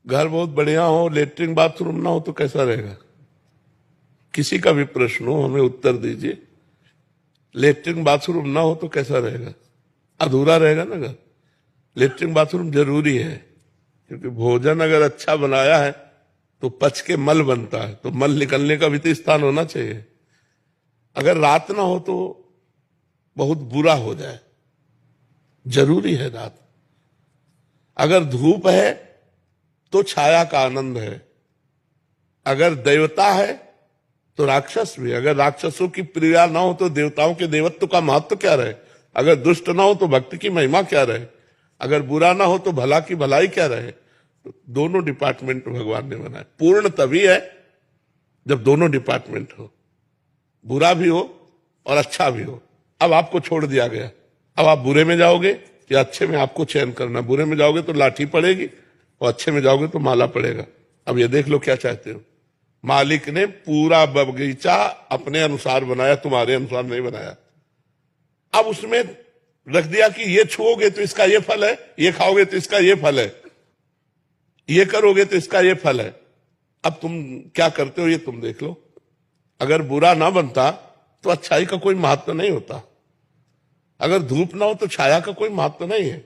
घर बहुत बढ़िया हो, लेटरिन बाथरूम ना हो तो कैसा रहेगा? किसी का भी प्रश्न हो हमें उत्तर दीजिए। लेटरिन बाथरूम ना हो तो कैसा रहेगा? अधूरा रहेगा ना घर। लेटरिन बाथरूम जरूरी है, क्योंकि भोजन अगर अच्छा बनाया है तो पच के मल बनता है, तो मल निकलने का भी तो स्थान होना चाहिए। अगर रात ना हो तो बहुत बुरा हो जाए, जरूरी है रात। अगर धूप है तो छाया का आनंद है। अगर देवता है तो राक्षस भी। अगर राक्षसों की प्रिया ना हो तो देवताओं के देवत्व का महत्व क्या रहे? अगर दुष्ट ना हो तो भक्ति की महिमा क्या रहे? अगर बुरा ना हो तो भला की भलाई क्या रहे? तो दोनों डिपार्टमेंट भगवान ने बनाए। पूर्ण तभी है जब दोनों डिपार्टमेंट हो, बुरा भी हो और अच्छा भी हो। अब आपको छोड़ दिया गया, अब आप बुरे में जाओगे या अच्छे में, आपको चयन करना। बुरे में जाओगे तो लाठी पड़ेगी और अच्छे में जाओगे तो माला पड़ेगा। अब ये देख लो क्या चाहते हो। मालिक ने पूरा बगीचा अपने अनुसार बनाया, तुम्हारे अनुसार नहीं बनाया। अब उसमें रख दिया कि ये छुओगे तो इसका ये फल है, ये खाओगे तो इसका ये फल है, ये करोगे तो इसका ये फल है। अब तुम क्या करते हो ये तुम देख लो। अगर बुरा ना बनता तो अच्छाई का कोई महत्व नहीं होता। अगर धूप ना हो तो छाया का कोई महत्व नहीं है।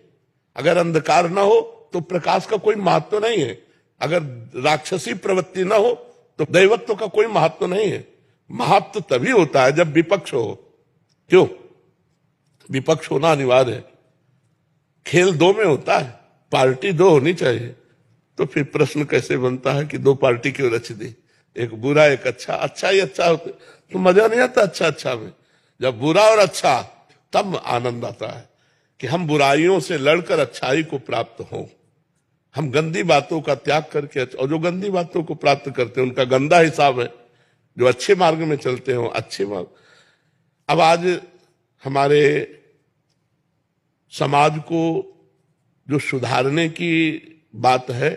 अगर अंधकार ना हो तो प्रकाश का कोई महत्व नहीं है। अगर राक्षसी प्रवृत्ति ना हो तो दैवत्व का कोई महत्व नहीं है। महत्व तभी होता है जब विपक्ष हो। क्यों? विपक्ष होना अनिवार्य है। खेल दो में होता है, पार्टी दो होनी चाहिए। तो फिर प्रश्न कैसे बनता है कि दो पार्टी क्यों रच दी? एक बुरा एक अच्छा। अच्छा ही अच्छा होते तो मजा नहीं आता अच्छा अच्छा में। जब बुरा और अच्छा, तब आनंद आता है कि हम बुराइयों से लड़कर अच्छाई को प्राप्त हों। हम गंदी बातों का त्याग करके, और जो गंदी बातों को प्राप्त करते हैं उनका गंदा हिसाब है। जो अच्छे मार्ग में चलते हो अच्छे मार्ग। अब आज हमारे समाज को जो सुधारने की बात है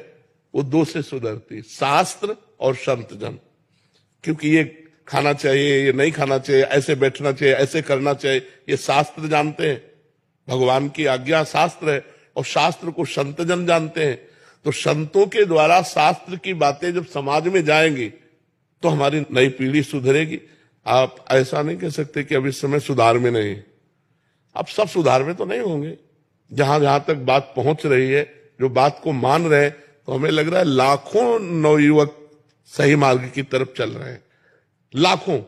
वो दो से सुधरती, शास्त्र और संत जन। क्योंकि ये खाना चाहिए, ये नहीं खाना चाहिए, ऐसे बैठना चाहिए, ऐसे करना चाहिए, ये शास्त्र जानते हैं। भगवान की आज्ञा शास्त्र है और शास्त्र को संत जन जानते हैं। तो संतों के द्वारा शास्त्र की बातें जब समाज में जाएंगी तो हमारी नई पीढ़ी सुधरेगी। आप ऐसा नहीं कह सकते कि अब इस समय सुधार में नहीं। अब सब सुधार में तो नहीं होंगे। जहां जहां तक बात पहुंच रही है, जो बात को मान रहे हैं, तो हमें लग रहा है लाखों नवयुवक सही मार्ग की तरफ चल रहे हैं। लाखों।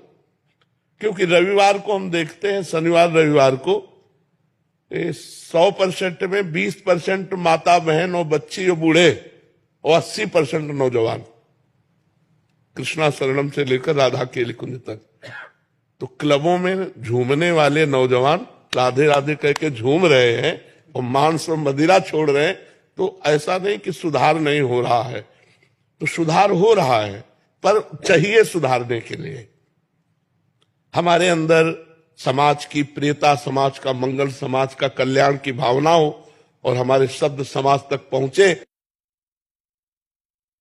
क्योंकि रविवार को हम देखते हैं, शनिवार रविवार को 100% में 20% माता बहन और बच्ची और बूढ़े और 80% नौजवान, कृष्णा शरणम से लेकर राधा केली कुंज तक। तो क्लबों में झूमने वाले नौजवान राधे राधे कह के झूम रहे हैं और मांस और मदिरा छोड़ रहे हैं। तो ऐसा नहीं कि सुधार नहीं हो रहा है, तो सुधार हो रहा है, पर चाहिए सुधारने के लिए हमारे अंदर समाज की प्रियता, समाज का मंगल, समाज का कल्याण की भावना हो और हमारे शब्द समाज तक पहुंचे।